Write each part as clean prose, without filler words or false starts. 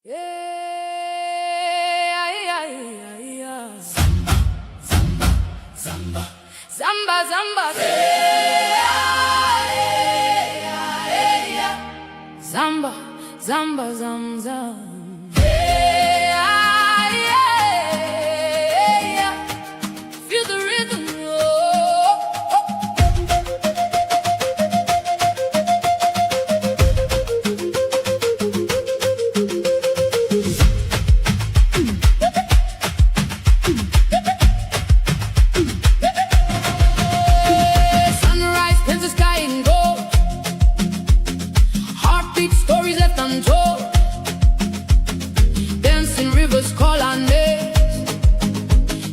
Zamba, zamba, zam, zam. Feel the rhythm. Sunrise paints the sky in gold. Heartbeat stories left untold. Dancing rivers call our names.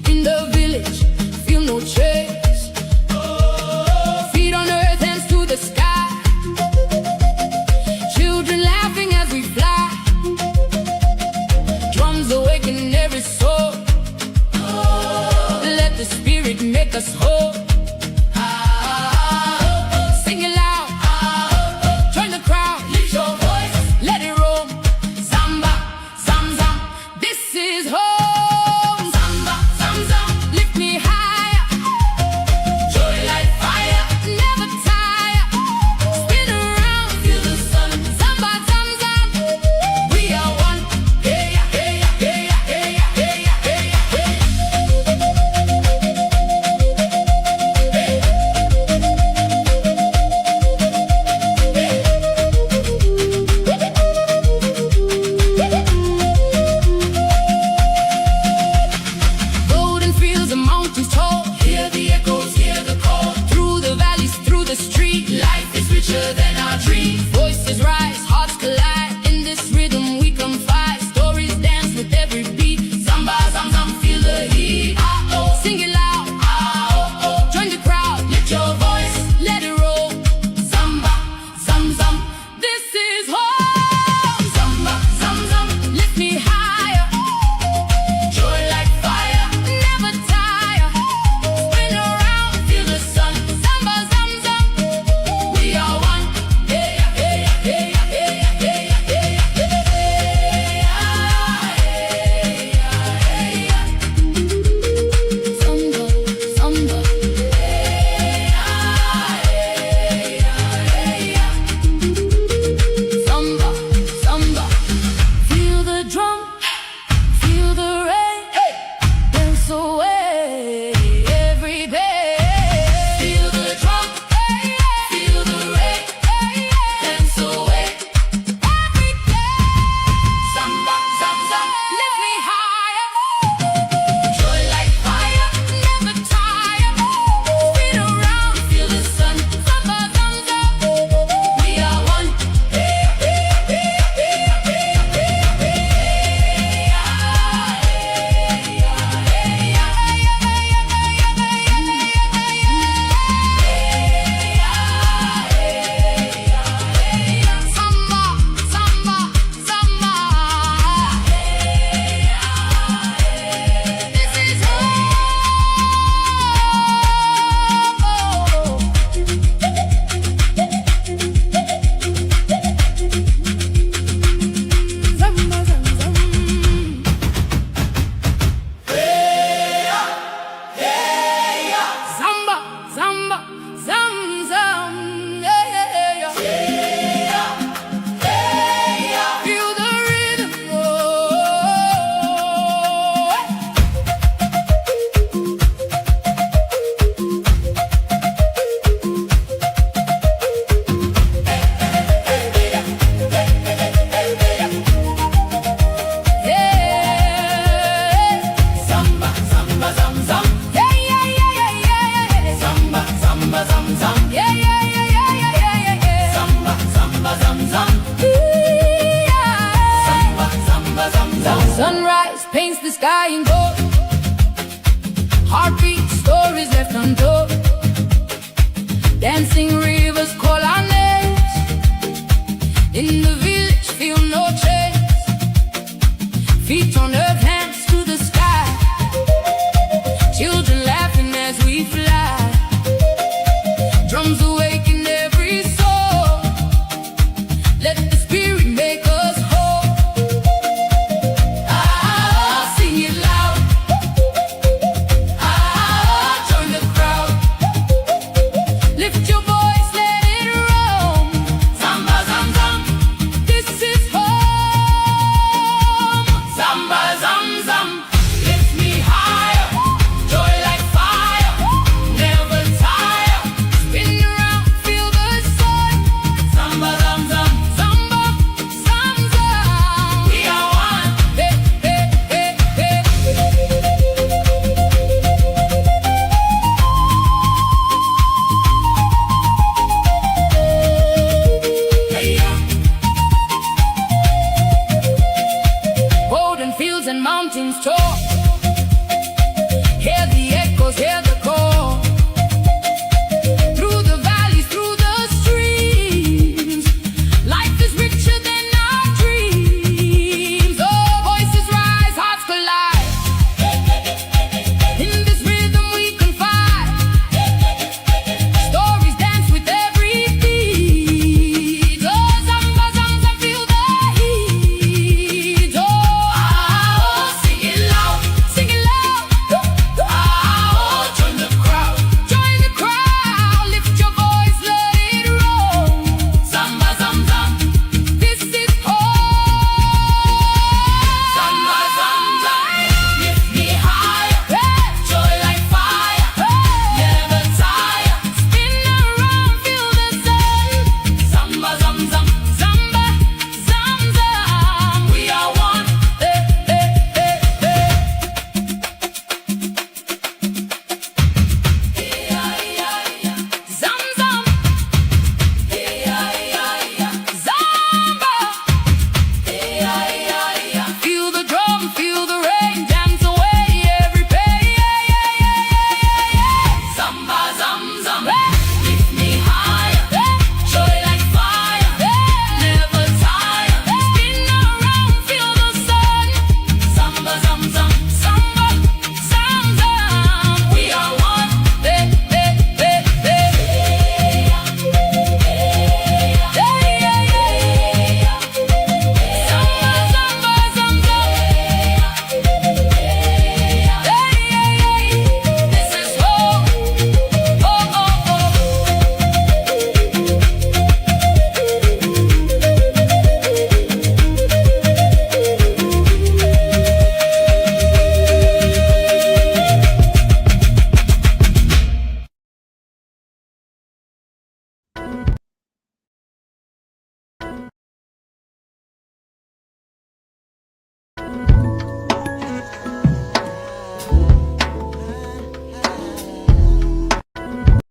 In the village, feel no trace. Feet on earth, hands to the sky. Children laughing as we fly. Drums awaken every soul. Let the spirit make us whole. Sing it loud. Join the crowd. Lift your voice. Let it roll. Zamba, zam, zam. This is home. Zamba, zam, zam. Lift me higher. Joy like fire. Never tire. Spin around. Feel the sun. Zamba, zam, zam. We are one. Hey, hey, hey, hey, hey, hey, hey. Golden fields and mountains tall. Hear the echoes, hear the call. Through the valleys, through the street. Life is richer than our dreams. Voices rise, hearts collide. In this rhythm we confide. Stories dance with every beat. Zamba, zam, zam, feel the heat. Sing it loud. Join the crowd. Lift your voice. Let it roll. Zamba, zam, zam. This is home. Zamba, zam, zam. Lift me higher. Joy like fire. Never tire. Spin around. Feel the sun. Zamba, zam, zam. We are one. Hey, hey, hey, hey, hey, hey, Zamba, zamba. Zamba, zamba. Feel the drum, feel the rain. Dance away every day. Feel the drum, feel the rain. Dance away every day. Zamba, zam, zam. Lift me higher. Joy like fire. Never tire. Spin around. Feel the sun. Zamba, zam, zam. We are one. Hey, hey, hey, hey, hey, hey, Zamba, zamba, zamba. This is home. Zamba, zam, zam. Zamba, zamba, zam, zam. Feel the rhythm. Zamba, zamba, zam, zam. Yeah, yeah, yeah, yeah, yeah. Zamba, zamba, zam, zam. Yeah, yeah, yeah, yeah, yeah, yeah, yeah. Zamba, zamba, zam, zam. Zamba, zamba, zam, zam. Sunrise paints the sky in gold. Heartbeat stories left untold. Dancing rivers call our names. In the village, feel no trace. Feet on earth, hands to the sky. Children laughing as we fly. Drums awaken every soul. Let the spirit make us whole. mountains talk. Hear the echoes, hear the call. Through the valleys, through the streams, life is richer than our dreams. Oh, voices rise, hearts collide. In this rhythm we confide. Stories dance with every beat. Oh, zamba, zamba, feel the heat. Oh, ah, sing it loud, sing it loud. Ah, join the crowd, join the crowd. Lift your voice, let it roll. Zamba, zam, zam, this is home. Zamba, zam, zam, lift me higher. Joy like fire, never tire. Spin around, feel the sun. Zamba, zam, zam, zamba, zam, zam. We are one. Zam, zam. Zamba. Feel the drum, feel the rain, dance away every pain. Zamba, zam, zam, lift me higher. Joy like fire, never tire. Spin around, feel the sun. Zamba, zam, zam, zamba, zam, zam. We are one. This is home. Oh, oh, oh.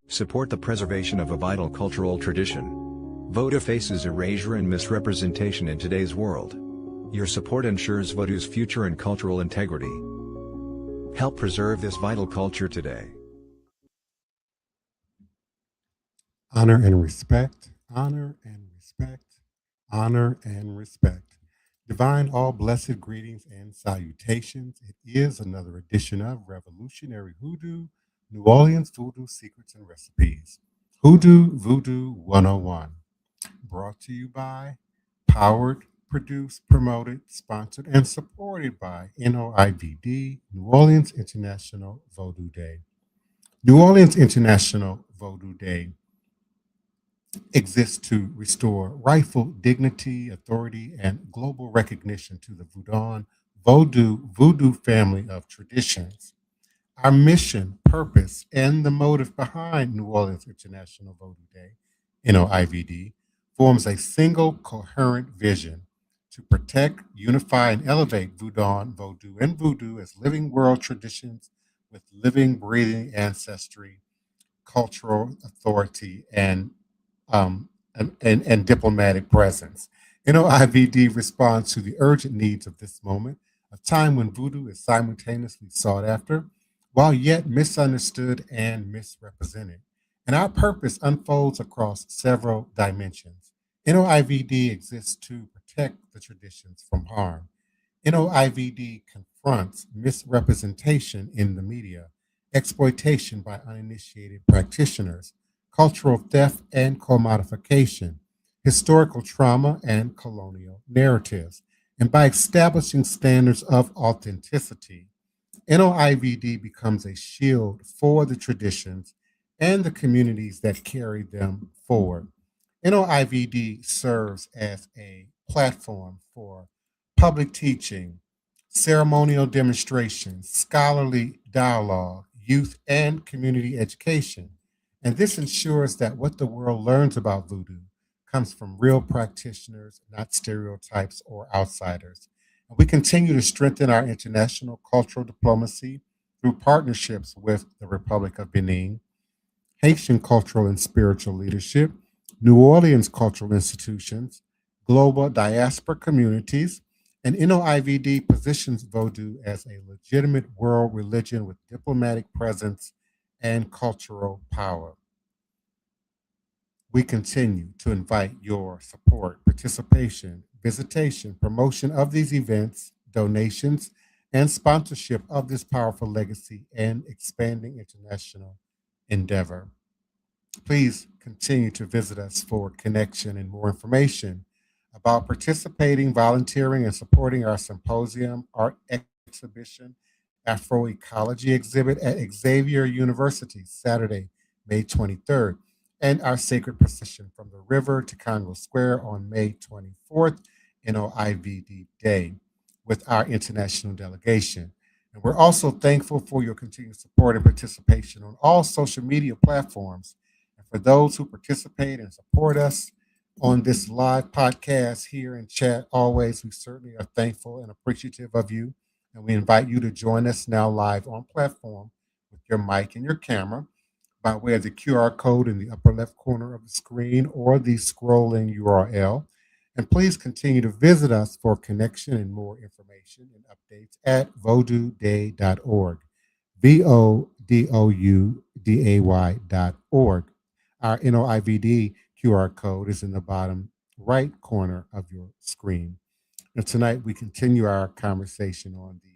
Support the preservation of a vital cultural tradition. Vodou faces erasure and misrepresentation in today's world. Your support ensures Vodou's future and cultural integrity. Help preserve this vital culture today. Honor and respect, honor and respect, honor and respect. Divine all blessed greetings and salutations. It is another edition of Revolutionary Hoodoo, New Orleans Voodoo Secrets and Recipes. Hoodoo Voodoo 101. Brought to you by, powered, produced, promoted, sponsored, and supported by NOIVD, New Orleans International Vodou Day. New Orleans International Vodou Day exists to restore rightful dignity, authority, and global recognition to the Voodoo family of traditions. Our mission, purpose, and the motive behind New Orleans International Vodou Day, NOIVD, forms a single coherent vision to protect, unify, and elevate Vodou and Voodoo as living world traditions with living, breathing ancestry, cultural authority, and diplomatic presence. NOIVD responds to the urgent needs of this moment, a time when Voodoo is simultaneously sought after, while yet misunderstood and misrepresented. And our purpose unfolds across several dimensions. NOIVD exists to protect the traditions from harm. NOIVD confronts misrepresentation in the media, exploitation by uninitiated practitioners, cultural theft and commodification, historical trauma and colonial narratives, and by establishing standards of authenticity. NOIVD becomes a shield for the traditions and the communities that carry them forward. NOIVD serves as a platform for public teaching, ceremonial demonstrations, scholarly dialogue, youth, and community education. And this ensures that what the world learns about Voodoo comes from real practitioners, not stereotypes or outsiders. And we continue to strengthen our international cultural diplomacy through partnerships with the Republic of Benin, Haitian cultural and spiritual leadership, New Orleans cultural institutions, global diaspora communities, And NOIVD positions Vodou as a legitimate world religion with diplomatic presence and cultural power. We continue to invite your support, participation, visitation, promotion of these events, donations, and sponsorship of this powerful legacy and expanding international endeavor. Please continue to visit us for connection and more information about participating, volunteering, and supporting our symposium, art exhibition, Afroecology exhibit at Xavier University, Saturday, May 23rd, and our sacred procession from the river to Congo Square on May 24th, NOIVD Day, with our international delegation. And we're also thankful for your continued support and participation on all social media platforms. And for those who participate and support us on this live podcast here in chat, always, we certainly are thankful and appreciative of you. And we invite you to join us now live on platform with your mic and your camera by way of the QR code in the upper left corner of the screen or the scrolling URL. And please continue to visit us for connection and more information and updates at vodouday.org, VODOUDAY.org. Our NOIVD QR code is in the bottom right corner of your screen. And tonight we continue our conversation on the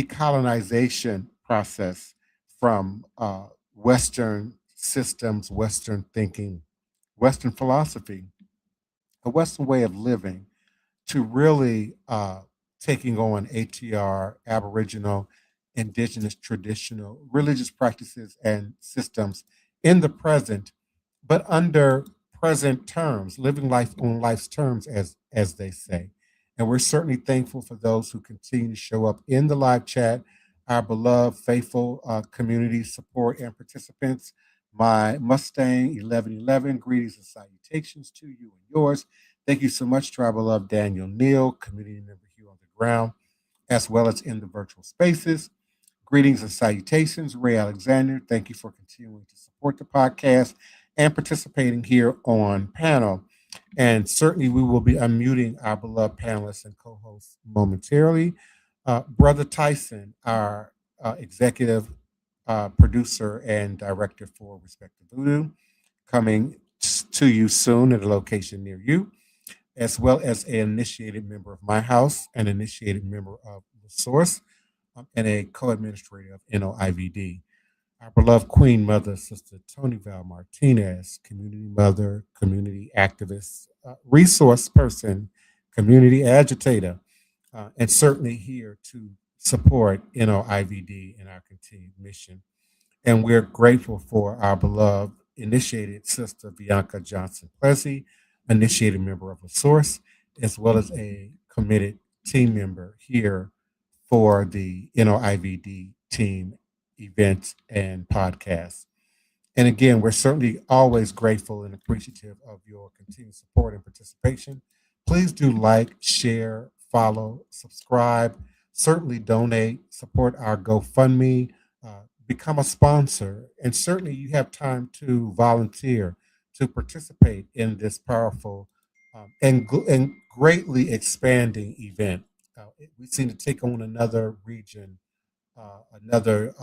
decolonization process from Western systems, Western thinking, Western philosophy, a Western way of living to really taking on ATR, Aboriginal, Indigenous, traditional religious practices and systems in the present, but under present terms, living life on life's terms, as they say. And we're certainly thankful for those who continue to show up in the live chat, our beloved, faithful community support and participants. My Mustang 1111, greetings and salutations to you and yours. Thank you so much to our beloved Daniel Neal, community member here on the ground, as well as in the virtual spaces. Greetings and salutations, Ray Alexander. Thank you for continuing to support the podcast and participating here on panel. And certainly we will be unmuting our beloved panelists and co-hosts momentarily. Brother Tyson, our executive producer and director for Respect the Voodoo, coming to you soon at a location near you, as well as an initiated member of my house, an initiated member of The Source, and a co-administrator of NOIVD. Our beloved Queen Mother, Sister Tony Val Martinez, community mother, community activist, resource person, community agitator, and certainly here to support NOIVD in our continued mission. And we're grateful for our beloved initiated Sister Bianca Johnson Plessy, initiated member of The Source, as well as a committed team member here for the NOIVD team events and podcasts. And again, we're certainly always grateful and appreciative of your continued support and participation. Please do like, share, follow, subscribe, certainly donate, support our GoFundMe, become a sponsor, and certainly you have time to volunteer to participate in this powerful and greatly expanding event. We seem to take on another region, another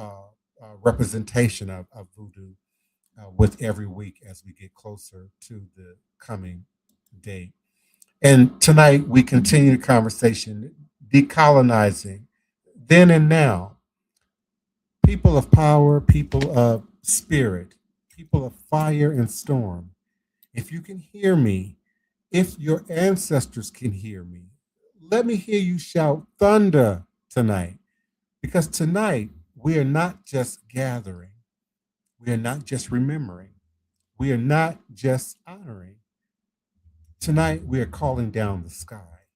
representation of voodoo with every week as we get closer to the coming date. And tonight we continue the conversation, decolonizing, then and now. People of power, people of spirit, people of fire and storm. If you can hear me, if your ancestors can hear me, let me hear you shout thunder tonight. Because tonight we are not just gathering, we are not just remembering, we are not just honoring. Tonight we are calling down the sky.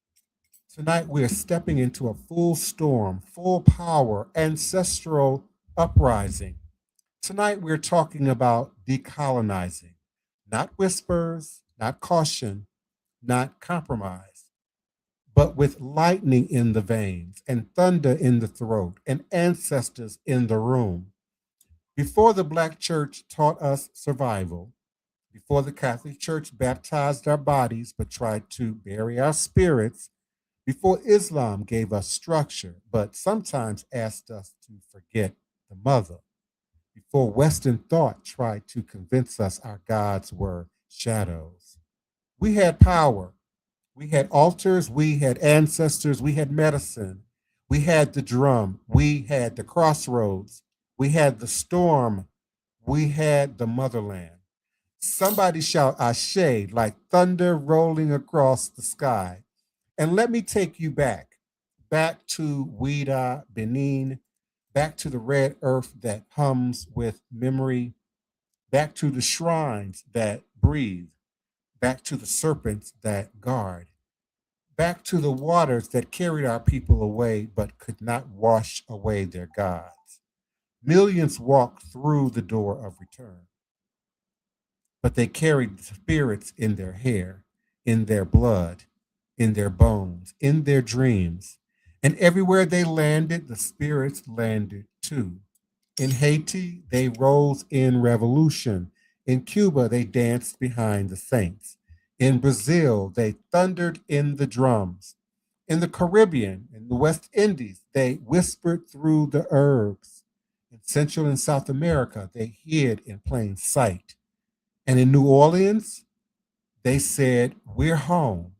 Tonight we are stepping into a full storm, full power, ancestral uprising. Tonight we're talking about decolonizing, not whispers, not caution, not compromise, but with lightning in the veins and thunder in the throat and ancestors in the room. Before the Black church taught us survival, before the Catholic Church baptized our bodies but tried to bury our spirits, before Islam gave us structure, but sometimes asked us to forget the mother, before Western thought tried to convince us our gods were shadows. We had power, we had altars, we had ancestors, we had medicine, we had the drum, we had the crossroads, we had the storm, we had the motherland. Somebody shout Ashe like thunder rolling across the sky. And let me take you back to Ouidah, Benin, back to the red earth that hums with memory, back to the shrines that breathe, back to the serpents that guard, back to the waters that carried our people away but could not wash away their gods. Millions walked through the door of return, but they carried spirits in their hair, in their blood, in their bones, in their dreams. And everywhere they landed, the spirits landed too. In Haiti, they rose in revolution. In Cuba, they danced behind the saints. In Brazil, they thundered in the drums. In the Caribbean, in the West Indies, they whispered through the herbs. In Central and South America, they hid in plain sight. And in New Orleans, they said, "We're home."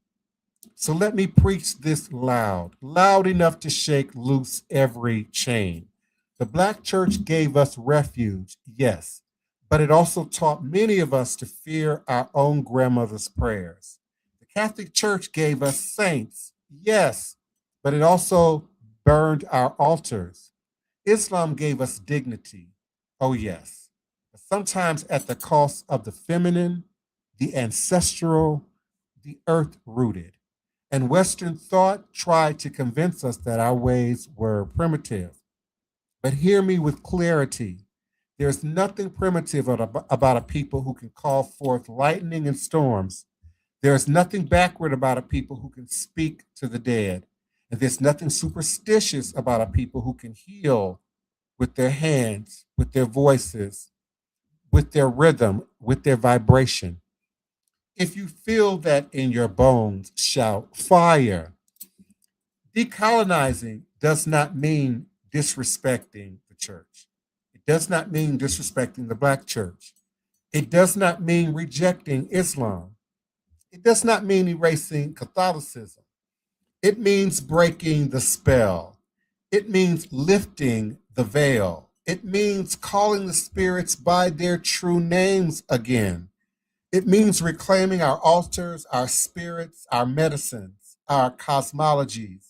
So let me preach this loud, loud enough to shake loose every chain. The Black church gave us refuge, yes, but it also taught many of us to fear our own grandmother's prayers. The Catholic Church gave us saints, yes, but it also burned our altars. Islam gave us dignity, oh yes, but sometimes at the cost of the feminine, the ancestral, the earth rooted. And Western thought tried to convince us that our ways were primitive. But hear me with clarity. There's nothing primitive about a people who can call forth lightning and storms. There's nothing backward about a people who can speak to the dead. And there's nothing superstitious about a people who can heal with their hands, with their voices, with their rhythm, with their vibration. If you feel that in your bones, shout fire. Decolonizing does not mean disrespecting the church. It does not mean disrespecting the Black church. It does not mean rejecting Islam. It does not mean erasing Catholicism. It means breaking the spell. It means lifting the veil. It means calling the spirits by their true names again. It means reclaiming our altars, our spirits, our medicines, our cosmologies,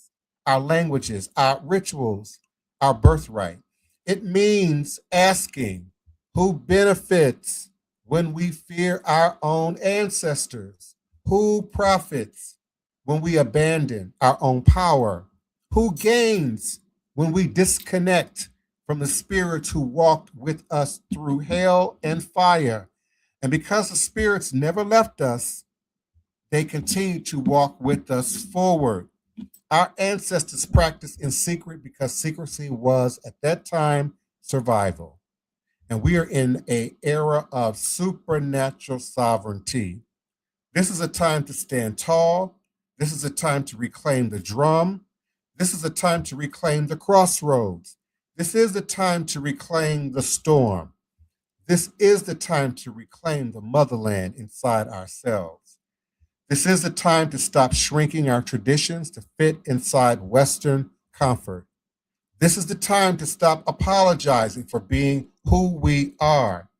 our languages, our rituals, our birthright. It means asking who benefits when we fear our own ancestors, who profits when we abandon our own power, who gains when we disconnect from the spirits who walked with us through hell and fire. And because the spirits never left us, they continue to walk with us forward. Our ancestors practiced in secret because secrecy was, at that time, survival. And we are in an era of supernatural sovereignty. This is a time to stand tall. This is a time to reclaim the drum. This is a time to reclaim the crossroads. This is the time to reclaim the storm. This is the time to reclaim the motherland inside ourselves. This is the time to stop shrinking our traditions to fit inside Western comfort. This is the time to stop apologizing for being who we are.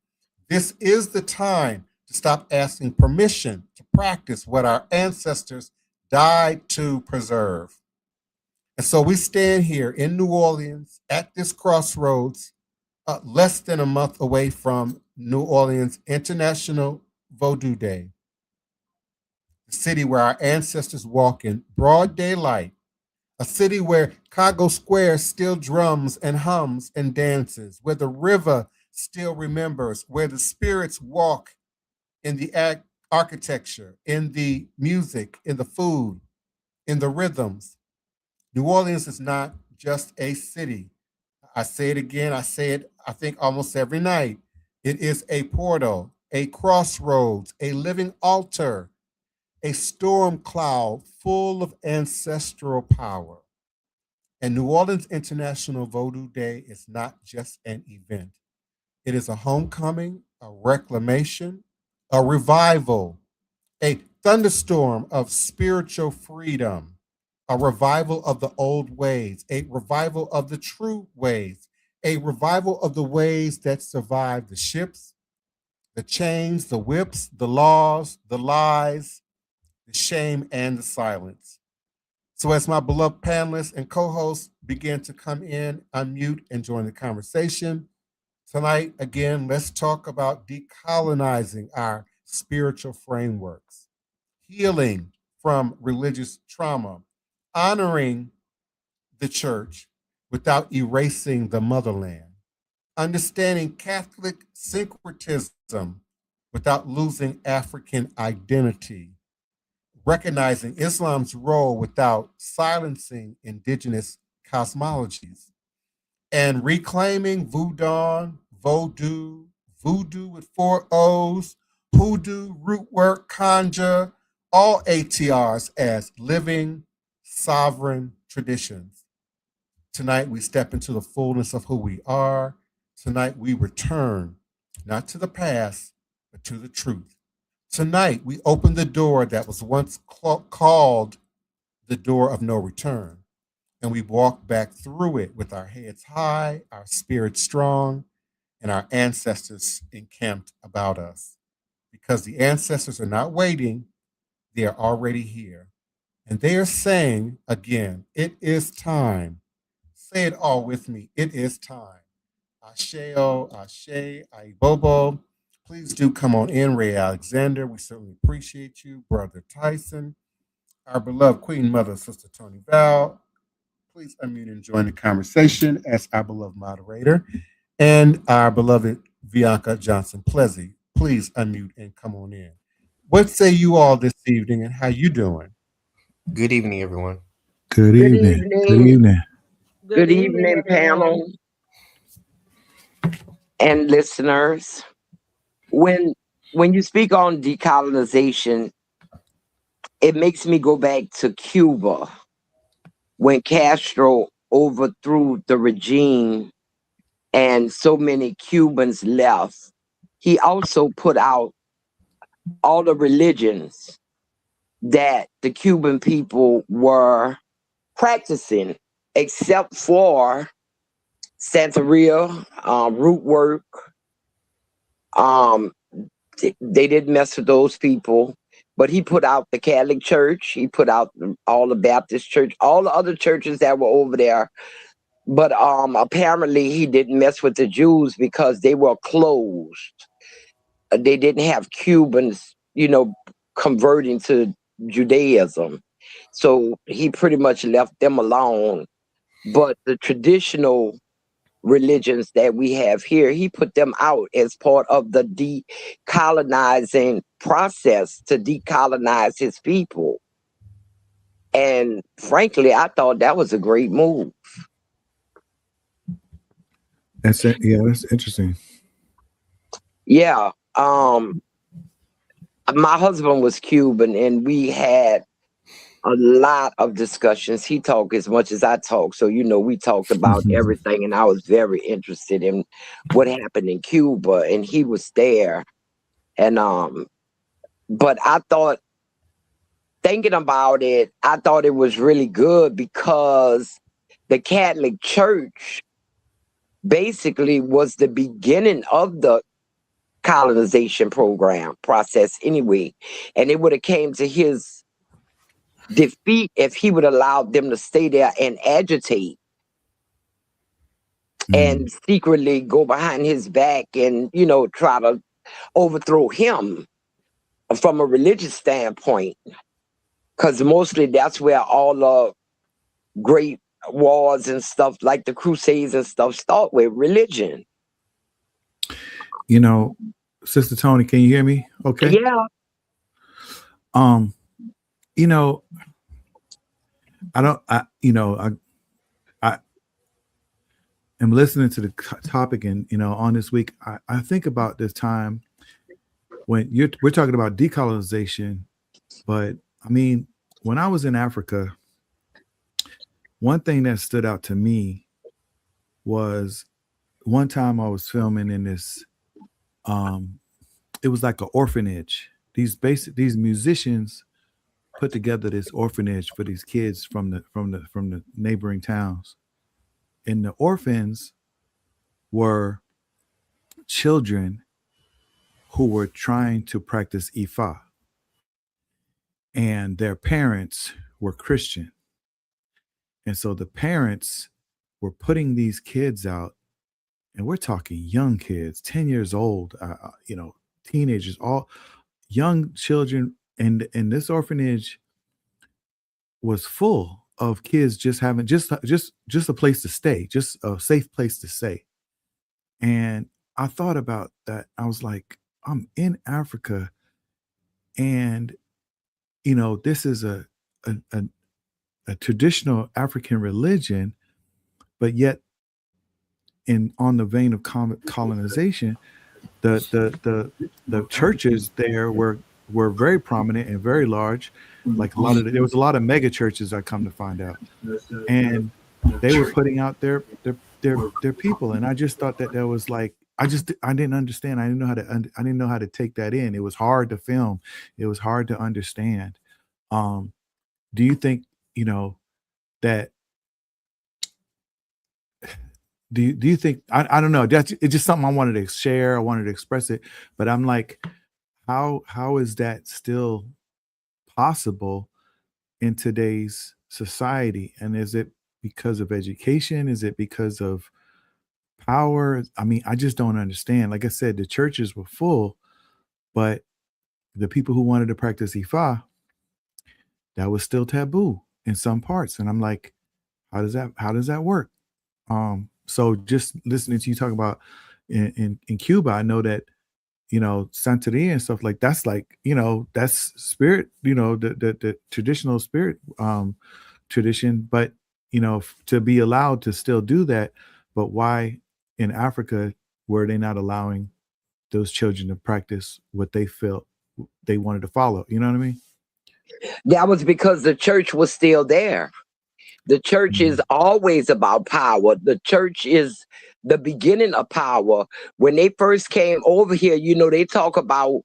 This is the time to stop asking permission to practice what our ancestors died to preserve. And so we stand here in New Orleans at this crossroads, less than a month away from New Orleans International Vodou Day, the city where our ancestors walk in broad daylight, a city where Congo Square still drums and hums and dances, where the river still remembers, where the spirits walk in the architecture, in the music, in the food, in the rhythms. New Orleans is not just a city. I say it again, I say it, I think, almost every night. It is a portal, a crossroads, a living altar. a storm cloud full of ancestral power. And New Orleans International Voodoo Day is not just an event. It is a homecoming, a reclamation, a revival, a thunderstorm of spiritual freedom, a revival of the old ways, a revival of the true ways, a revival of the ways that survived the ships, the chains, the whips, the laws, the lies, the shame, and the silence. So, as my beloved panelists and co hosts begin to come in, unmute, and join the conversation, tonight, again, let's talk about decolonizing our spiritual frameworks, healing from religious trauma, honoring the church without erasing the motherland, understanding Catholic syncretism without losing African identity, recognizing Islam's role without silencing indigenous cosmologies, and reclaiming Voodoo, Vodou, Voodoo with four O's, Hoodoo, root work, conjure, all ATRs as living, sovereign traditions. Tonight we step into the fullness of who we are. Tonight we return, not to the past, but to the truth. Tonight we open the door that was once called the door of no return. And we walk back through it with our heads high, our spirits strong, and our ancestors encamped about us. Because the ancestors are not waiting, they are already here. And they are saying again, it is time. Say it all with me. It is time. Asheo, Ashe, Ayibobo. Please do come on in, Ray Alexander. We certainly appreciate you, Brother Tyson. Our beloved Queen Mother, Sister Tony Val. Please unmute and join the conversation as our beloved moderator. And our beloved Bianca Johnson Plessy. Please unmute and come on in. What say you all this evening and how you doing? Good evening, everyone. Good evening. Good evening. Good evening, panel and listeners. When you speak on decolonization, it makes me go back to Cuba when Castro overthrew the regime and so many Cubans left. He also put out all the religions that the Cuban people were practicing, except for Santeria, root work. They didn't mess with those people, but he put out the Catholic Church. He put out all the Baptist Church, all the other churches that were over there. But apparently he didn't mess with the Jews because they were closed. They didn't have Cubans, converting to Judaism. So he pretty much left them alone. But the traditional religions that we have here, he put them out as part of the decolonizing process to decolonize his people. And frankly, I thought that was a great move. That's it. Yeah, that's interesting. Yeah. My husband was Cuban and we had a lot of discussions. He talked as much as I talk. So, we talked about everything and I was very interested in what happened in Cuba and he was there. And, but I thought, thinking about it, I thought it was really good because the Catholic Church basically was the beginning of the colonization program process anyway. And it would have came to his defeat if he would allow them to stay there and agitate and secretly go behind his back and, try to overthrow him from a religious standpoint. Because mostly that's where all the great wars and stuff like the Crusades and stuff start with religion. Sister Tony, can you hear me? Okay. Yeah. I am listening to the topic and, on this week, I think about this time when we're talking about decolonization, But I mean, when I was in Africa, one thing that stood out to me was one time I was filming in this, it was like an orphanage. These musicians put together this orphanage for these kids from the neighboring towns. And the orphans were children who were trying to practice Ifa. And their parents were Christian. And so the parents were putting these kids out, and we're talking young kids, 10 years old, teenagers, all young children. And this orphanage was full of kids just having just a place to stay, just a safe place to stay. And I thought about that. I was like, I'm in Africa, and this is a traditional African religion, but yet on the vein of colonization, the churches there were very prominent and very large. Like there was a lot of mega churches, I come to find out, and they were putting out their people. And I just thought that was like, I didn't understand. I didn't know how to take that in. It was hard to film. It was hard to understand. Do you think, that, do you think, I don't know, it's just something I wanted to share. I wanted to express it, but I'm like, how is that still possible in today's society? And is it because of education? Is it because of power? I mean, I just don't understand. Like I said, the churches were full, but the people who wanted to practice Ifa, that was still taboo in some parts. And I'm like, how does that work? So just listening to you talk about in Cuba, I know that, Santeria and stuff like that's like, that's spirit, the traditional spirit tradition. But, to be allowed to still do that, but why in Africa were they not allowing those children to practice what they felt they wanted to follow? You know what I mean? That was because the church was still there. The church is always about power. The church is the beginning of power. When they first came over here, they talk about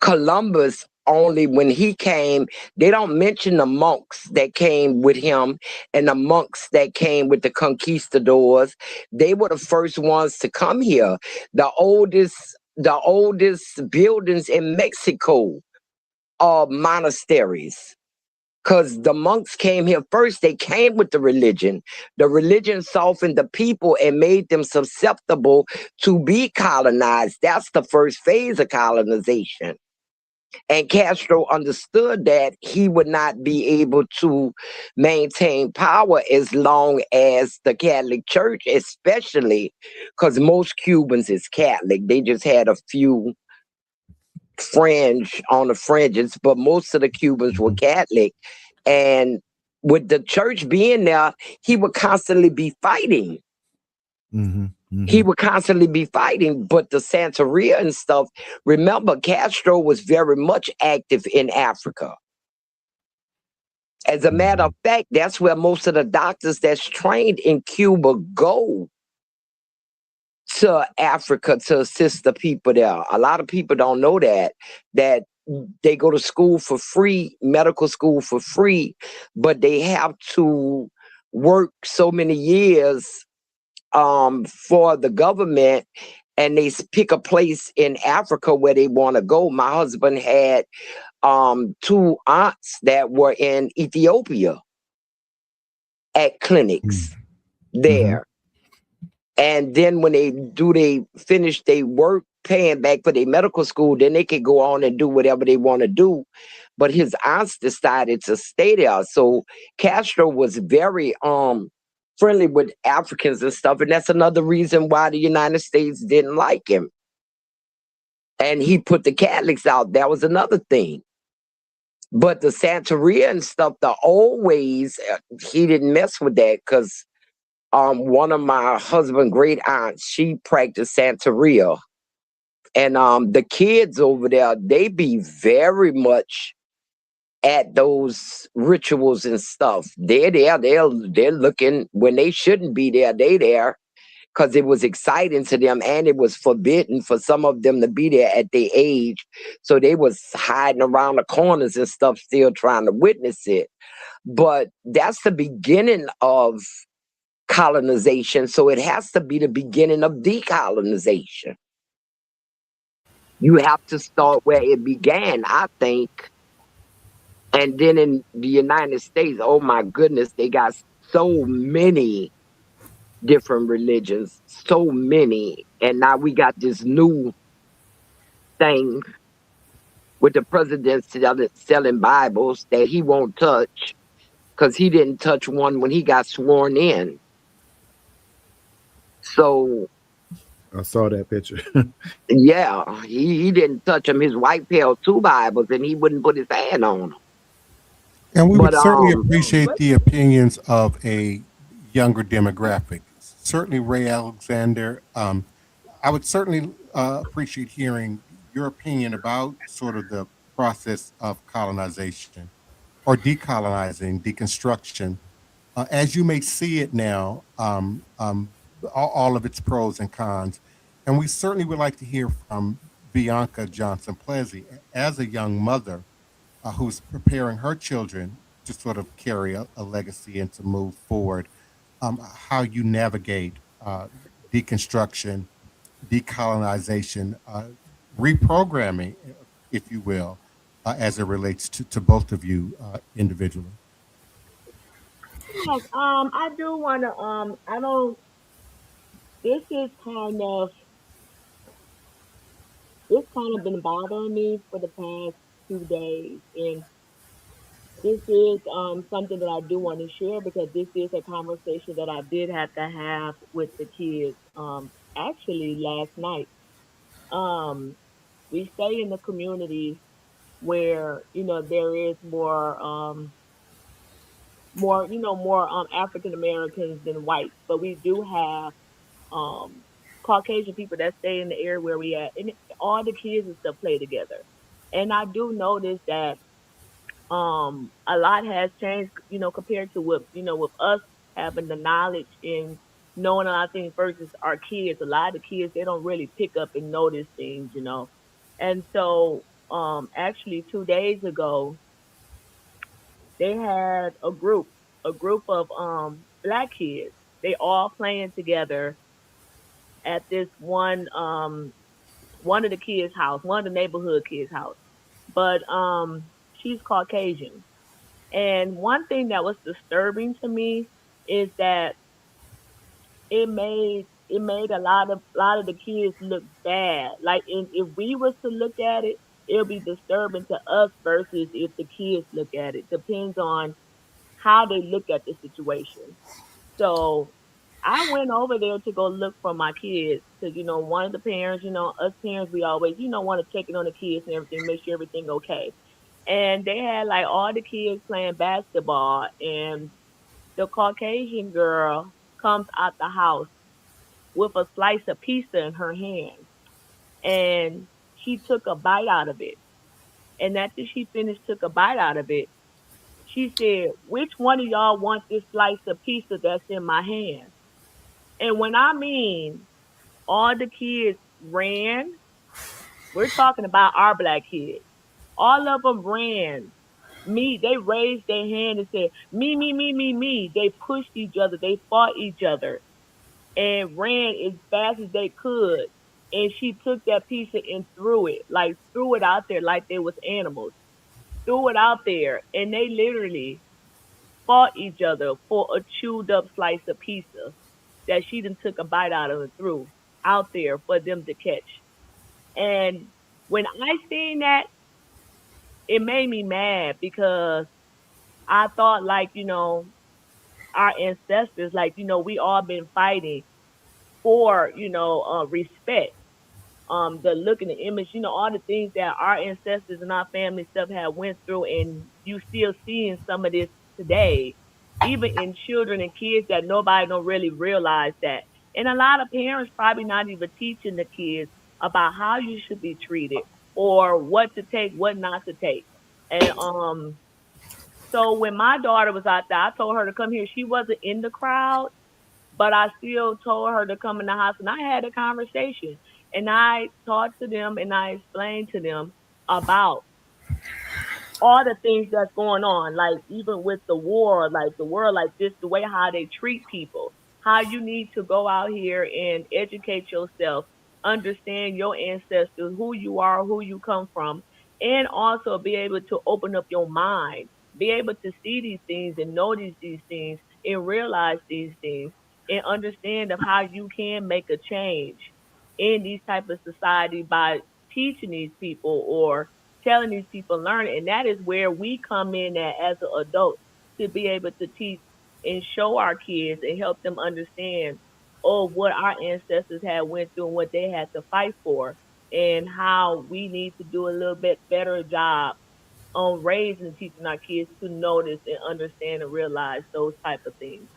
Columbus only when he came. They don't mention the monks that came with him and the monks that came with the conquistadors. They were the first ones to come here. The oldest buildings in Mexico are monasteries. Because the monks came here first. They came with the religion. The religion softened the people and made them susceptible to be colonized. That's the first phase of colonization. And Castro understood that he would not be able to maintain power as long as the Catholic Church, especially because most Cubans is Catholic. They just had a few fringe on the fringes, but most of the Cubans were Catholic. And with the church being there, he would constantly be fighting. He would constantly be fighting. But the Santeria and stuff, remember, Castro was very much active in Africa. As a matter of fact, that's where most of the doctors that's trained in Cuba go to Africa to assist the people there. A lot of people don't know that they go to school for free, medical school for free, but they have to work so many years for the government, and they pick a place in Africa where they want to go. My husband had 2 aunts that were in Ethiopia at clinics there. And then when they finish their work, paying back for their medical school, then they can go on and do whatever they want to do. But his aunts decided to stay there. So Castro was very friendly with Africans and stuff. And that's another reason why the United States didn't like him. And he put the Catholics out. That was another thing. But the Santeria and stuff, the old ways, he didn't mess with that, because one of my husband's great aunts, she practiced Santeria And the kids over there, they be very much at those rituals and stuff. They're there, they're looking when they shouldn't be there, they there. Because it was exciting to them, and it was forbidden for some of them to be there at their age. So they was hiding around the corners and stuff, still trying to witness it. But that's the beginning of colonization. So it has to be the beginning of decolonization. You have to start where it began, I think. And then in the United States, oh my goodness, they got so many different religions, so many. And now we got this new thing with the president selling Bibles that he won't touch because he didn't touch one when he got sworn in. So I saw that picture. yeah, he didn't touch them. His wife held 2 Bibles and he wouldn't put his hand on them. And we would But certainly appreciate the opinions of a younger demographic. Certainly, Ray Alexander. I would certainly appreciate hearing your opinion about sort of the process of colonization or decolonizing, deconstruction, as you may see it now, all of its pros and cons. And we certainly would like to hear from Bianca Johnson Plessy as a young mother who's preparing her children to sort of carry a legacy and to move forward, how you navigate deconstruction, decolonization, reprogramming, if you will, as it relates to both of you individually. Yes, I do want to, I don't, this is kind of, it's kind of been bothering me for the past 2 days. And this is something that I do want to share because this is a conversation that I did have to have with the kids actually last night. Um, we stay in the community where, there is more African Americans than whites, but we do have um Caucasian people that stay in the area where we at, and all the kids and stuff play together. And I do notice that a lot has changed, compared to with us having the knowledge and knowing a lot of things versus our kids. A lot of the kids, they don't really pick up and notice things. And so actually 2 days ago they had a group of black kids. They all playing together at this one of the kids' house, one of the neighborhood kids' house. But she's Caucasian. And one thing that was disturbing to me is that it made a lot of the kids look bad. Like, if we was to look at it, it'll be disturbing to us versus if the kids look at it. Depends on how they look at the situation. So I went over there to go look for my kids because, one of the parents, us parents, we always, want to check in on the kids and everything, make sure everything okay. And they had like all the kids playing basketball, and the Caucasian girl comes out the house with a slice of pizza in her hand, and she took a bite out of it. And after she finished, took a bite out of it, she said, "Which one of y'all want this slice of pizza that's in my hand?" And when I mean all the kids ran, we're talking about our black kids. All of them ran. They raised their hand and said, "Me, me, me, me, me." They pushed each other. They fought each other and ran as fast as they could. And she took that pizza and threw it out there like they was animals. Threw it out there, and they literally fought each other for a chewed up slice of pizza that she done took a bite out of and threw out there for them to catch. And when I seen that, it made me mad because I thought, like, our ancestors, like, we all been fighting for, respect. The look and the image, all the things that our ancestors and our family stuff have went through, and you still seeing some of this today, even in children and kids that nobody don't really realize that. And a lot of parents probably not even teaching the kids about how you should be treated or what to take, what not to take. And so when my daughter was out there, I told her to come here. She wasn't in the crowd, but I still told her to come in the house, and I had a conversation, and I talked to them, and I explained to them about all the things that's going on, like even with the war, like the world, like this, the way how they treat people, how you need to go out here and educate yourself, understand your ancestors, who you are, who you come from, and also be able to open up your mind, be able to see these things and notice these things and realize these things and understand of how you can make a change in these type of society by teaching these people or telling these people learn it. And that is where we come in at as an adult to be able to teach and show our kids and help them understand what our ancestors had went through and what they had to fight for and how we need to do a little bit better job on raising and teaching our kids to notice and understand and realize those type of things.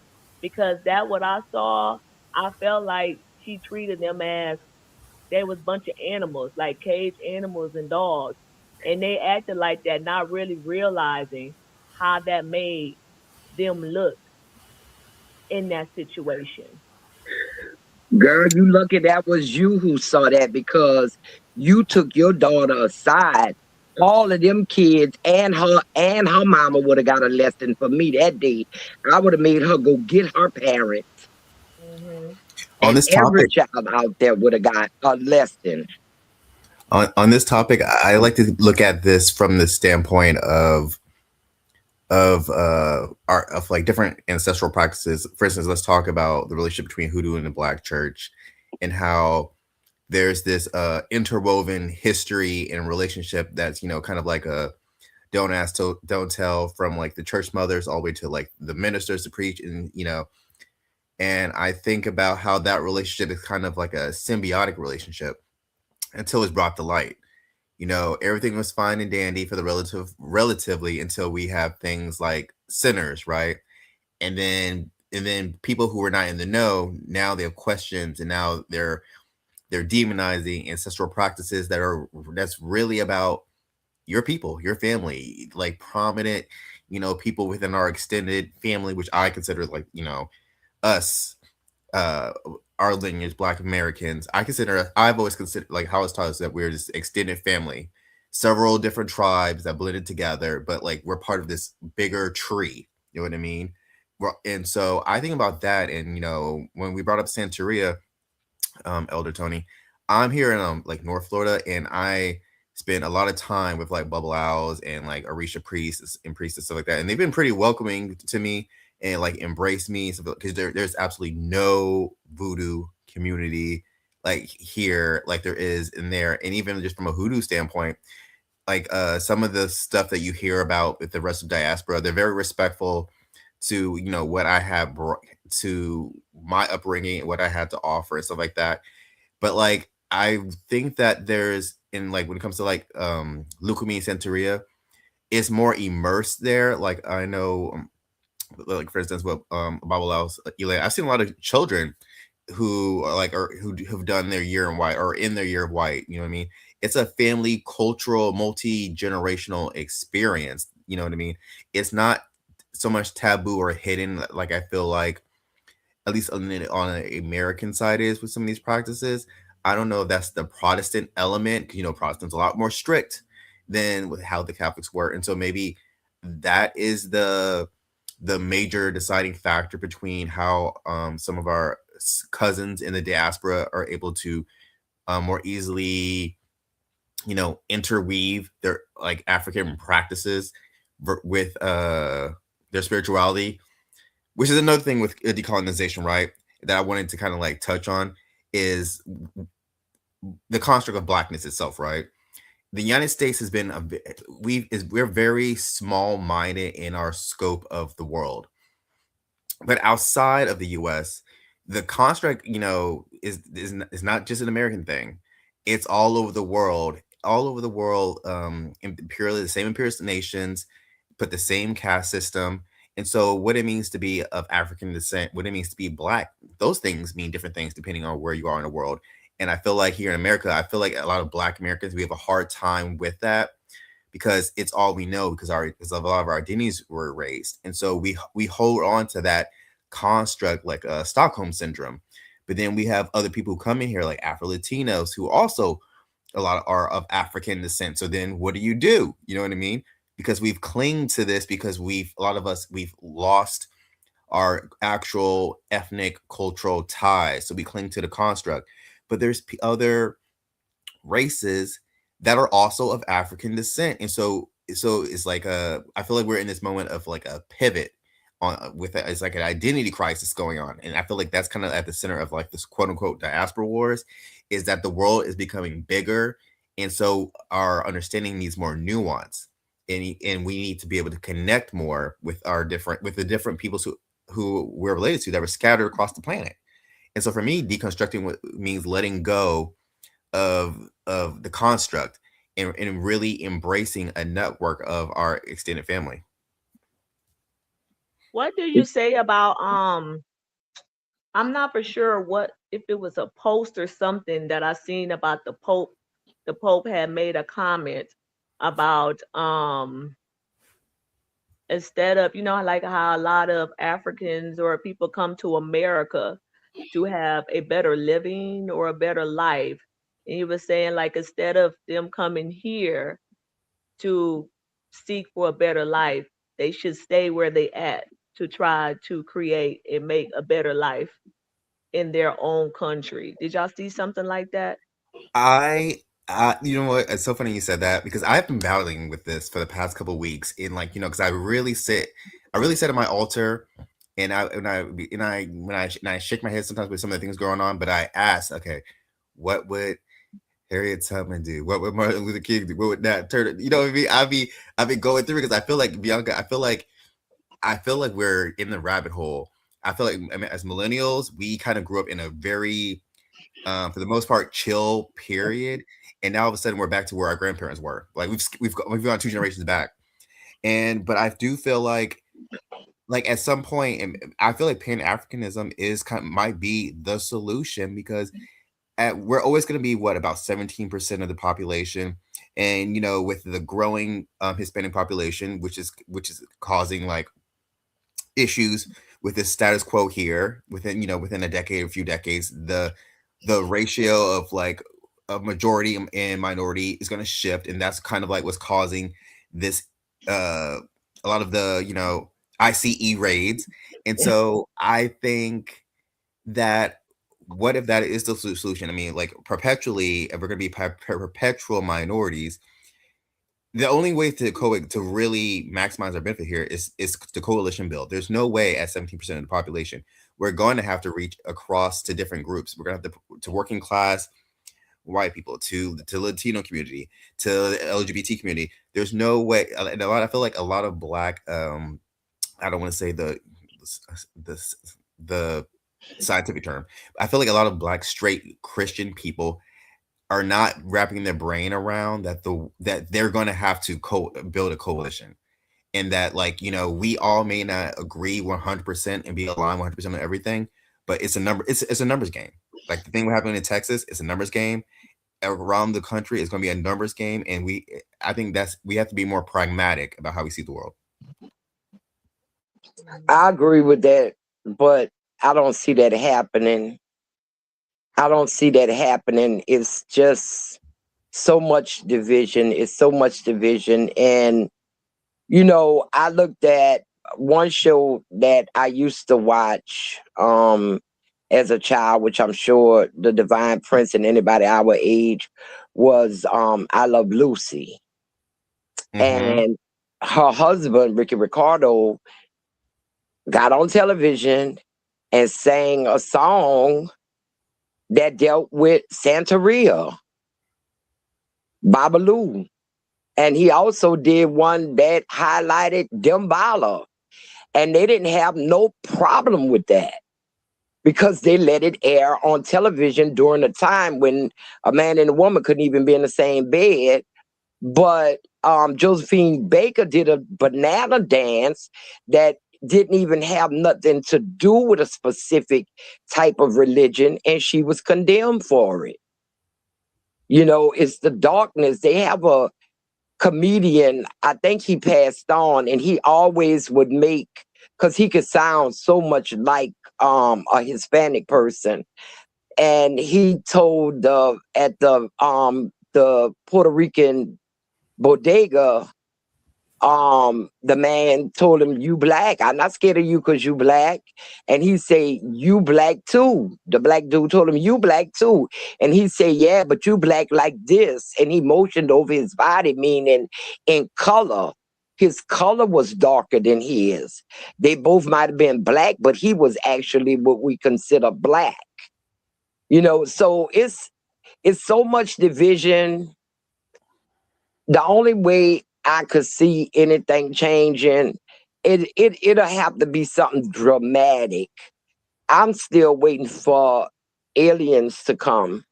Because that what I saw, I felt like she treated them as they was a bunch of animals, like caged animals and dogs. And they acted like that, not really realizing how that made them look in that situation. Girl, you lucky that was you who saw that because you took your daughter aside. All of them kids and her mama would have got a lesson for me that day. I would have made her go get her parents. Mm-hmm. On And this every topic, child out there would have got a lesson. on this topic, I like to look at this from the standpoint of like different ancestral practices. For instance, let's talk about the relationship between hoodoo and the Black church and how there's this interwoven history and relationship that's, you know, kind of like a don't ask don't tell, from like the church mothers all the way to like the ministers to preach, and you know, and I think about how that relationship is kind of like a symbiotic relationship until it's brought to light. You know, everything was fine and dandy for the relatively until we have things like sinners, right? And then people who are not in the know, now they have questions, and now they're demonizing ancestral practices that's really about your people, your family, like prominent, you know, people within our extended family, which I consider like, you know, us, uh our lineage, Black Americans. I've always considered, like how it's taught us, that we're this extended family, several different tribes that blended together, but like we're part of this bigger tree, you know what I mean? And so I think about that, and you know, when we brought up Santeria, Elder Tony, I'm here in like North Florida, and I spend a lot of time with like Bubble Owls and like Orisha priests and stuff like that, and they've been pretty welcoming to me and like embrace me, because there's absolutely no voodoo community like here like there is in there. And even just from a hoodoo standpoint, like some of the stuff that you hear about with the rest of diaspora, they're very respectful to, you know, what I have brought to my upbringing, what I had to offer and stuff like that. But like I think that there's, in like when it comes to like Lukumi Santeria, it's more immersed there. Like I know like for instance what Bible House Eli, I've seen a lot of children who are like, or who have done their year in white or in their year of white, you know what I mean? It's a family cultural multi-generational experience, you know what I mean? It's not so much taboo or hidden like I feel like at least on the American side is with some of these practices. I don't know if that's the Protestant element, because you know Protestants are a lot more strict than with how the Catholics were, and so maybe that is the major deciding factor between how some of our cousins in the diaspora are able to more easily, you know, interweave their like African practices with their spirituality, which is another thing with decolonization, right? That I wanted to kind of like touch on is the construct of Blackness itself, right? The United States has been we're very small minded in our scope of the world, but outside of the U.S., the construct, you know, is not just an American thing. It's all over the world, all over the world. Imperial, the same imperialist nations put the same caste system. And so what it means to be of African descent, what it means to be Black, those things mean different things depending on where you are in the world. And I feel like here in America, I feel like a lot of Black Americans, we have a hard time with that because it's all we know because of a lot of our identities were erased. And so we hold on to that construct like Stockholm syndrome. But then we have other people who come in here like Afro-Latinos who also a lot are of African descent. So then what do? You know what I mean? Because we've clinged to this because a lot of us, we've lost our actual ethnic cultural ties. So we cling to the construct. But there's other races that are also of African descent. And so it's like I feel like we're in this moment of like a pivot it's like an identity crisis going on. And I feel like that's kind of at the center of like this quote unquote diaspora wars, is that the world is becoming bigger. And so our understanding needs more nuance. And we need to be able to connect more with the different peoples who we're related to that were scattered across the planet. And so for me, deconstructing means letting go of the construct and really embracing a network of our extended family. What do you say about I'm not for sure what if it was a post or something that I seen about the Pope. The Pope had made a comment about instead of, like how a lot of Africans or people come to America to have a better living or a better life. And he was saying like instead of them coming here to seek for a better life, they should stay where they at to try to create and make a better life in their own country. Did y'all see something like that? You know what? It's so funny you said that because I've been battling with this for the past couple of weeks. In like, because I really sit at my altar, and I shake my head sometimes with some of the things going on. But I ask, okay, what would Harriet Tubman do? What would Martin Luther King do? What would Nat Turner? You know what I mean? I've been going through because I feel like Bianca. I feel like we're in the rabbit hole. I feel like as millennials, we kind of grew up in a very, for the most part, chill period, and now all of a sudden we're back to where our grandparents were. Like we've gone 2 generations back, but I do feel like at some point, and I feel like Pan-Africanism might be the solution because we're always going to be about 17% of the population, and with the growing Hispanic population, which is causing like issues with the status quo here within a decade, a few decades, the ratio of like a majority and minority is going to shift, and that's kind of like what's causing this a lot of the ICE raids. And so I think that what if that is the solution? I mean, like perpetually, if we're going to be perpetual minorities, the only way to really maximize our benefit here is the coalition build. There's no way at 17% of the population we're going to have to reach across to different groups. We're going to have to working class white people, to the Latino community, to the LGBT community. There's no way. And I feel like a lot of Black, I don't want to say the scientific term. I feel like a lot of Black straight Christian people are not wrapping their brain around that they're going to have to build a coalition, and that we all may not agree 100% and be aligned 100% on everything, but it's a numbers game. Like the thing that happened in Texas, it's a numbers game. Around the country, it's going to be a numbers game, and I think we have to be more pragmatic about how we see the world. I agree with that, but I don't see that happening. It's just so much division. And, I looked at one show that I used to watch as a child, which I'm sure the Divine Prince and anybody our age was I Love Lucy. Mm-hmm. And her husband, Ricky Ricardo, got on television and sang a song that dealt with Santeria, Babalu. And he also did one that highlighted Dambala. And they didn't have no problem with that because they let it air on television during a time when a man and a woman couldn't even be in the same bed. But Josephine Baker did a banana dance that didn't even have nothing to do with a specific type of religion, and she was condemned for it. You know, it's the darkness. They have a comedian, I think he passed on, and he always would make, because he could sound so much like a Hispanic person. And he told at the Puerto Rican bodega, the man told him, "You black. I'm not scared of you because you black." And he say, "You black too." The black dude told him, "You black too." And he say, "Yeah, but you black like this." And he motioned over his body, meaning in color. His color was darker than his. They both might have been black, but he was actually what we consider black. You know, so it's so much division. The only way I could see anything changing, it'll have to be something dramatic. I'm still waiting for aliens to come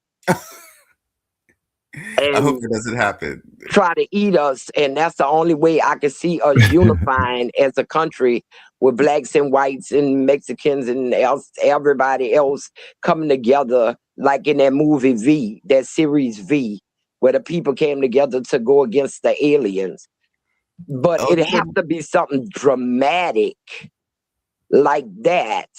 I hope and it doesn't happen. try to eat us, and that's the only way I can see us unifying as a country, with blacks and whites and Mexicans and everybody else coming together, like in that movie V, that series V, where the people came together to go against the aliens. But Oh, it have to be something dramatic like that.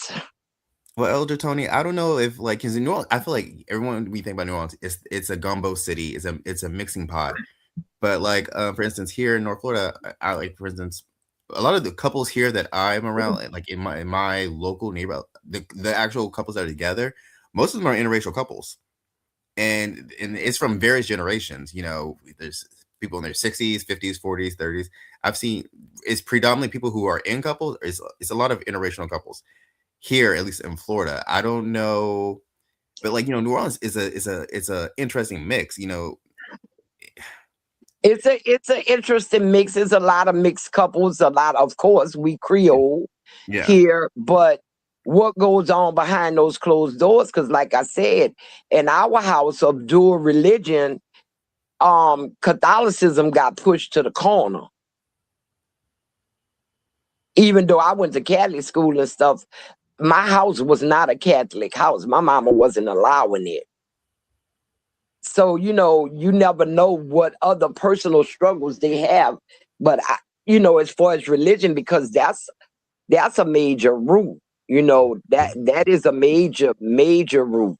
well, Elder Tony, I don't know if like because in New Orleans, I feel like everyone we think about New Orleans, it's a gumbo city, it's a mixing pot. But like for instance, here in North Florida, I like for instance, a lot of the couples here that I'm around, like in my local neighborhood, the actual couples that are together, most of them are interracial couples, and it's from various generations. You know, there's people in their 60s, 50s, 40s, 30s. I've seen it's predominantly people who are in couples. It's a lot of interracial couples here, at least in Florida. I don't know, but like New Orleans is a interesting mix. It's an interesting mix. It's a lot of mixed couples. A lot, of course, we Creole Yeah. here, but what goes on behind those closed doors? Because, like I said, in our house of dual religion, Catholicism got pushed to the corner. Even though I went to Catholic school and stuff, my house was not a Catholic house. My mama wasn't allowing it. So, you never know what other personal struggles they have. But, as far as religion, because that's a major root, that is a major root.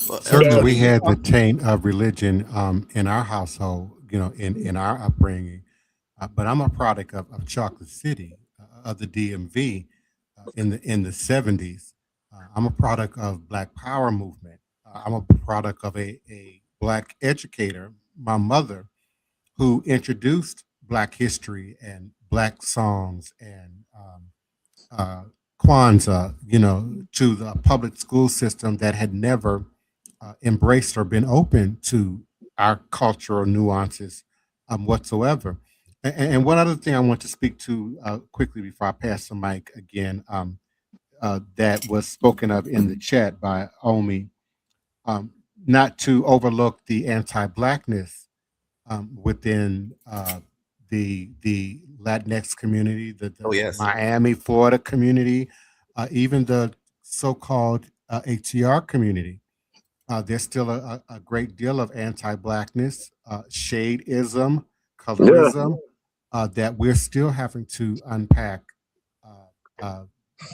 Well, Certainly, That, we had the taint of religion in our household, in our upbringing. But I'm a product of Chocolate City, of the DMV, in the 70s. I'm a product of Black Power movement. I'm a product of a Black educator, my mother, who introduced Black history and Black songs and uh, Kwanzaa, to the public school system that had never embraced or been open to our cultural nuances whatsoever. And one other thing I want to speak to quickly before I pass the mic again, that was spoken of in the chat by Omi, um, not to overlook the anti-blackness within the Latinx community, the oh yes. Miami, Florida community, even the so-called ATR community. There's still a great deal of anti-blackness, shadeism, colorism that we're still having to unpack,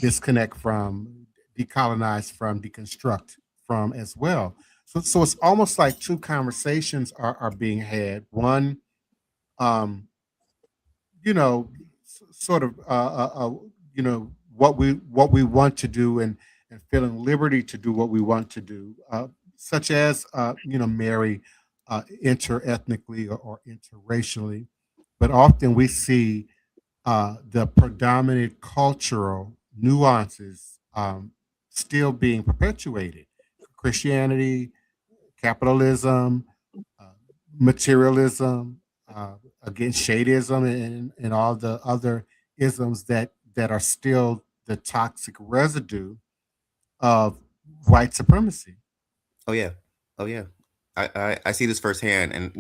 disconnect from, decolonize from, deconstruct from as well. So it's almost like two conversations are being had. One, um, sort of, what we want to do and feeling liberty to do what we want to do, such as marry interethnically or interracially, but often we see the predominant cultural nuances still being perpetuated. Christianity, capitalism, uh, materialism, against shadeism and all the other isms that are still the toxic residue of white supremacy. Oh yeah. Oh yeah. I see this firsthand, and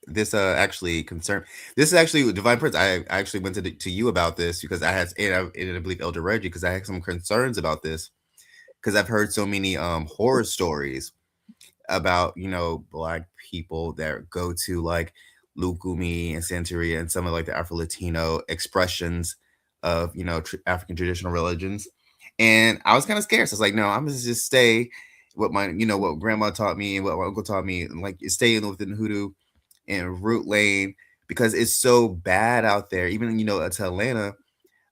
this actually concern. This is actually Divine Prince. I actually went to you about this because and I believe Elder Reggie, because I had some concerns about this because I've heard so many horror stories about, you know, Black people that go to like Lukumi and Santeria and some of like the Afro Latino expressions of, you know, African traditional religions. And I was kind of scared. So I was like, no, I'm gonna just stay what my, you know, what grandma taught me and what my uncle taught me, and like staying within hoodoo and root lane, because it's so bad out there. Even, you know, to Atlanta,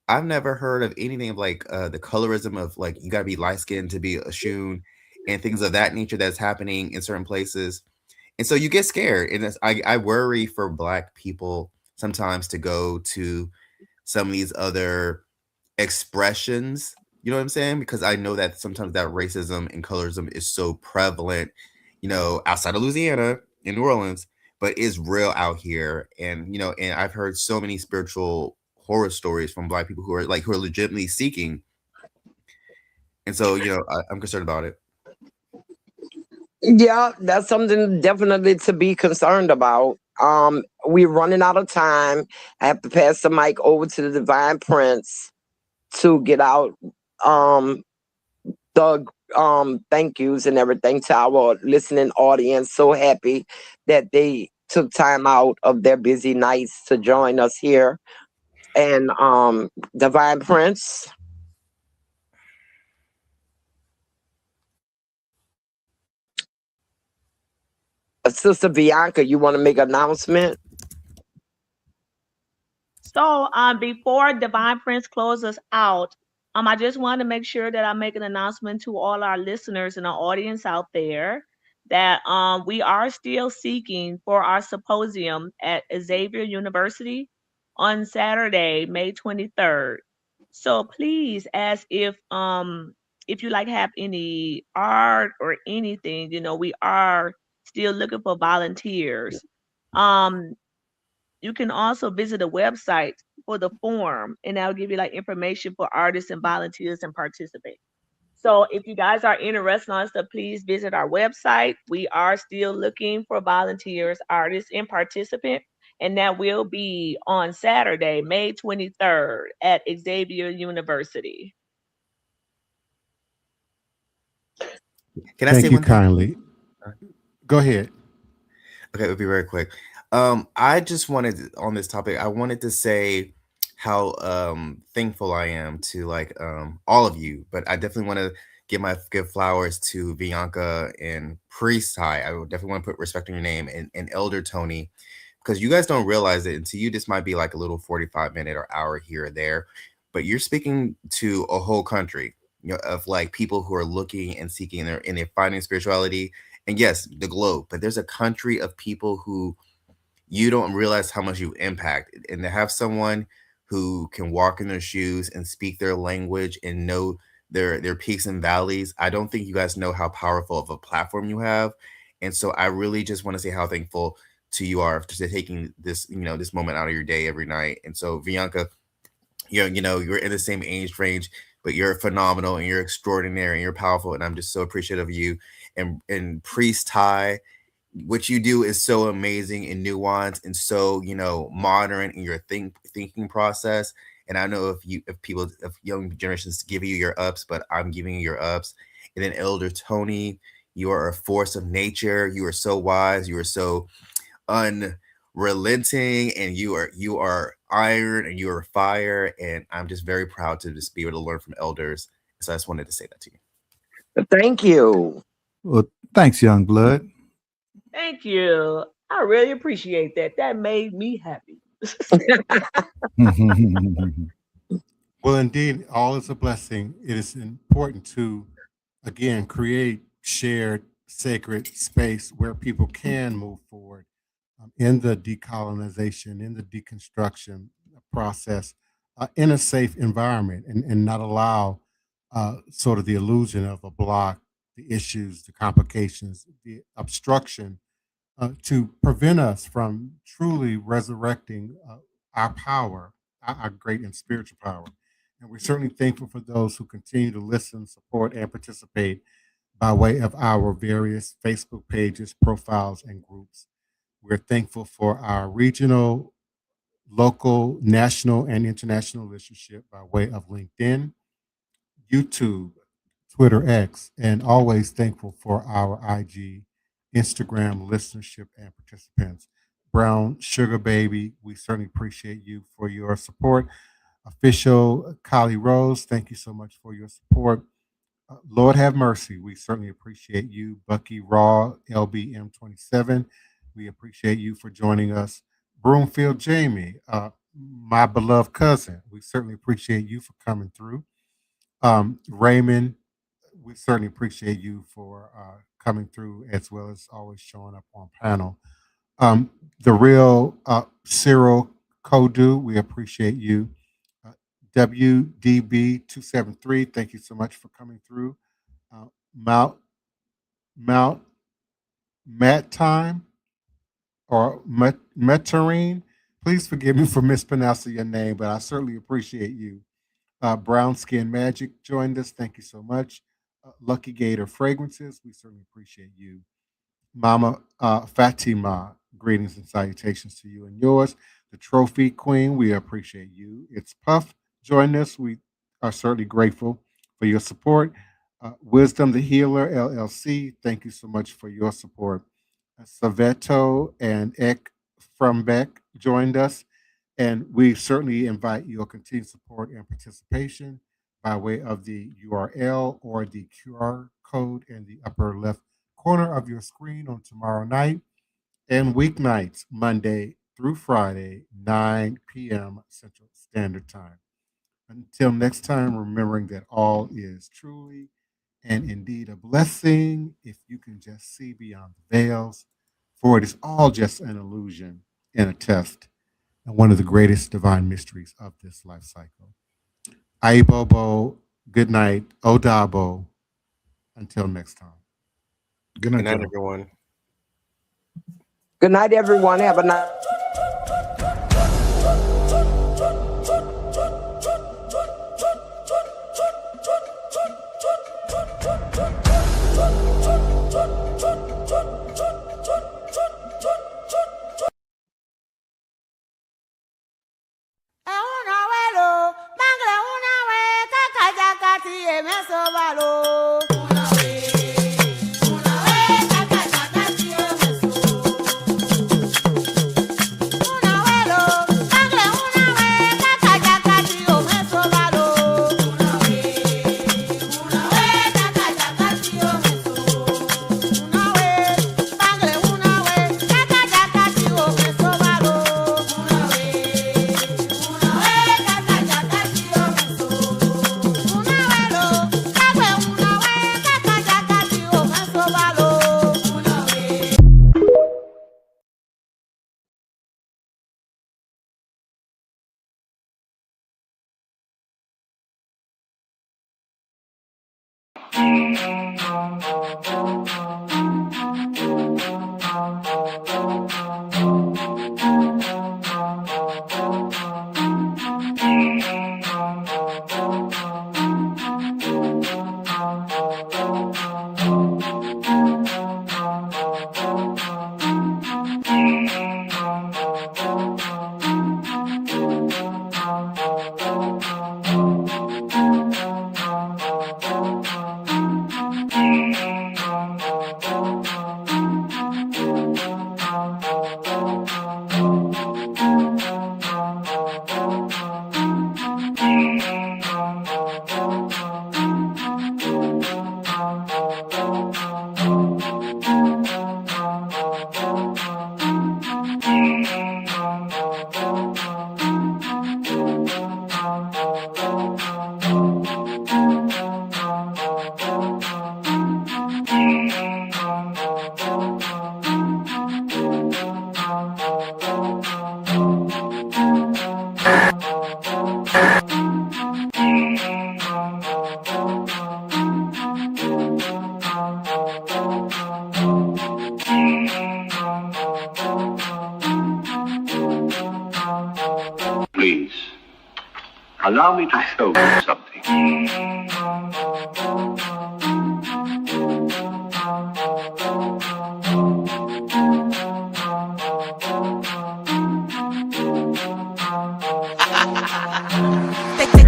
I've never heard of anything of like the colorism of like you gotta be light skinned to be a Shun and things of that nature that's happening in certain places. And so you get scared. And I worry for Black people sometimes to go to some of these other expressions, you know what I'm saying? Because I know that sometimes that racism and colorism is so prevalent, you know, outside of Louisiana, in New Orleans, but is real out here. And, you know, and I've heard so many spiritual horror stories from Black people who are legitimately seeking. And so, you know, I'm concerned about it. Yeah, that's something definitely to be concerned about. We're running out of time. I have to pass the mic over to the Divine Prince to get out the thank yous and everything to our listening audience. So happy that they took time out of their busy nights to join us here. And Divine Prince. Sister Bianca, you want to make an announcement? So before Divine Prince closes out, I just want to make sure that I make an announcement to all our listeners and our audience out there that we are still seeking for our symposium at Xavier University on Saturday, May 23rd. So please, as if you like have any art or anything, you know, we are still looking for volunteers. You can also visit a website for the form, and that'll give you like information for artists and volunteers and participate. So if you guys are interested on stuff, please visit our website. We are still looking for volunteers, artists, and participants, and that will be on Saturday, May 23rd at Xavier University. Can I Thank say you one thing? kindly. Go ahead. Okay, it'll be very quick. I just wanted on this topic, I wanted to say how thankful I am to like all of you, but I definitely want to give flowers to Bianca and Priest High. I would definitely want to put respect on your name, and Elder Tony, because you guys don't realize it, and to you this might be like a little 45-minute or hour here or there, but you're speaking to a whole country, you know, of like people who are looking and seeking and they're finding spirituality. And yes, the globe, but there's a country of people who you don't realize how much you impact. And to have someone who can walk in their shoes and speak their language and know their peaks and valleys, I don't think you guys know how powerful of a platform you have. And so I really just want to say how thankful to you are for taking this, you know, this moment out of your day every night. And so Bianca, you know, you're in the same age range, but you're phenomenal and you're extraordinary and you're powerful. And I'm just so appreciative of you. And Priest Ty, what you do is so amazing and nuanced and so, you know, modern in your thinking process. And I know if young generations give you your ups, but I'm giving you your ups. And then Elder Tony, you are a force of nature. You are so wise. You are so unrelenting, and you are iron and you are fire. And I'm just very proud to just be able to learn from elders. So I just wanted to say that to you. Thank you. Well, thanks, young blood. Thank you. I really appreciate that. That made me happy. Well, indeed, all is a blessing. It is important to, again, create shared sacred space where people can move forward in the decolonization, in the deconstruction process, in a safe environment, and not allow sort of the illusion of a block, the issues, the complications, the obstruction to prevent us from truly resurrecting our power, our great and spiritual power. And we're certainly thankful for those who continue to listen, support, and participate by way of our various Facebook pages, profiles, and groups. We're thankful for our regional, local, national, and international listenership by way of LinkedIn, YouTube, Twitter X, and always thankful for our IG Instagram listenership and participants. Brown Sugar Baby, we certainly appreciate you for your support. Official Kali Rose, thank you so much for your support. Lord have mercy, we certainly appreciate you. Bucky Raw, LBM27, we appreciate you for joining us. Broomfield Jamie, my beloved cousin, we certainly appreciate you for coming through. Raymond, we certainly appreciate you for coming through as well as always showing up on panel. The real Cyril Kodu, we appreciate you. WDB273, thank you so much for coming through. Mount Matt Time or Metarine, please forgive me for mispronouncing your name, but I certainly appreciate you. Brown Skin Magic joined us. Thank you so much. Lucky Gator Fragrances, we certainly appreciate you. Mama Fatima, greetings and salutations to you and yours. The Trophy Queen, we appreciate you. It's Puff joined us. We are certainly grateful for your support. Wisdom the Healer LLC, thank you so much for your support. Saveto and Ek from Beck joined us. And we certainly invite your continued support and participation by way of the URL or the QR code in the upper left corner of your screen on tomorrow night and weeknights, Monday through Friday, 9 p.m. Central Standard Time. Until next time, remembering that all is truly and indeed a blessing if you can just see beyond the veils, for it is all just an illusion and a test, and one of the greatest divine mysteries of this life cycle. Ayibobo, good night. Odabo, until next time. Good night, Good night, y'all. everyone. Good night, everyone. Have a nice. Please, allow me to show you something.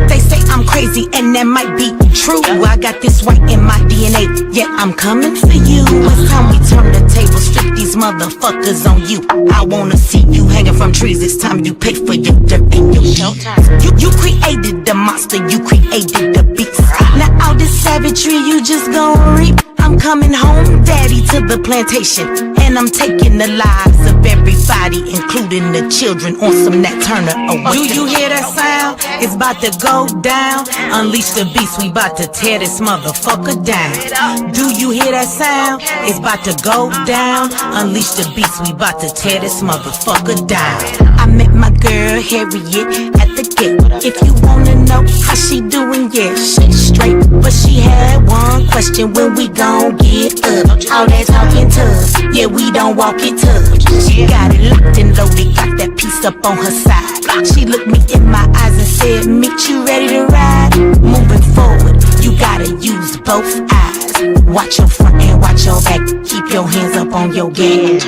They say I'm crazy and that might be true. I got this white in my DNA, yet I'm coming for you. It's time we turn the tables, flip these motherfuckers on you. I wanna see you hanging from trees. It's time you pay for your dirt and your showtime. You created the monster, you created the beast. Now all this savagery you just gon' reap. I'm coming home, daddy, to the plantation, and I'm taking the lives of everybody, including the children, on some Nat Turner. Do you hear that sound? It's about to go down. Unleash the beast, we about to tear this motherfucker down. Do you hear that sound? It's about to go down. Unleash the beast, we about to tear this motherfucker down. I met my girl Harriet at the gate. If you wanna know how she doing, yeah, she's straight. But she had one question: when we gon' get up? All that talking tough, yeah, we don't walk it tough. She got it locked and loaded, got that piece up on her side. She looked me in my eyes and said, "Meet you ready to ride?" Moving forward, you gotta use both eyes. Watch your front and watch your back. Keep your hands up on your gas.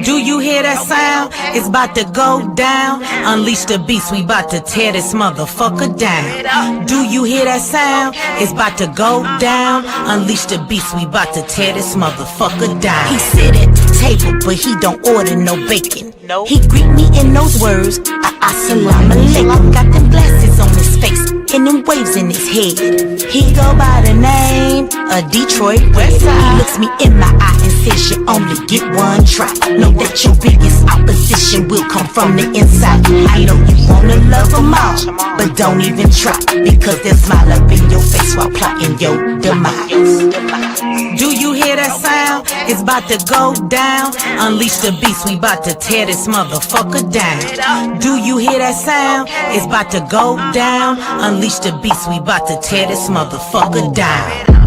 Do you hear that sound? It's about to go down. Unleash the beast, we about to tear this motherfucker down. Do you hear that sound? It's about to go down. Unleash the beast, we about to tear this motherfucker down. He sit at the table, but he don't order no bacon. He greet me in those words, assalamu alaikum. Got them glasses on his face and them waves in his head. He go by the name of Detroit Red. He looks me in my eye and says, "You only get one try. Know that your biggest opposition will come from the inside." I know you wanna love them all, but don't even try, because they'll smile up in your face while plotting your demise. Do you hear that sound? It's about to go down. Unleash the beast, we about to tear this motherfucker down. Do you hear that sound? It's about to go down. Unleash the beast, we about to tear this motherfucker down.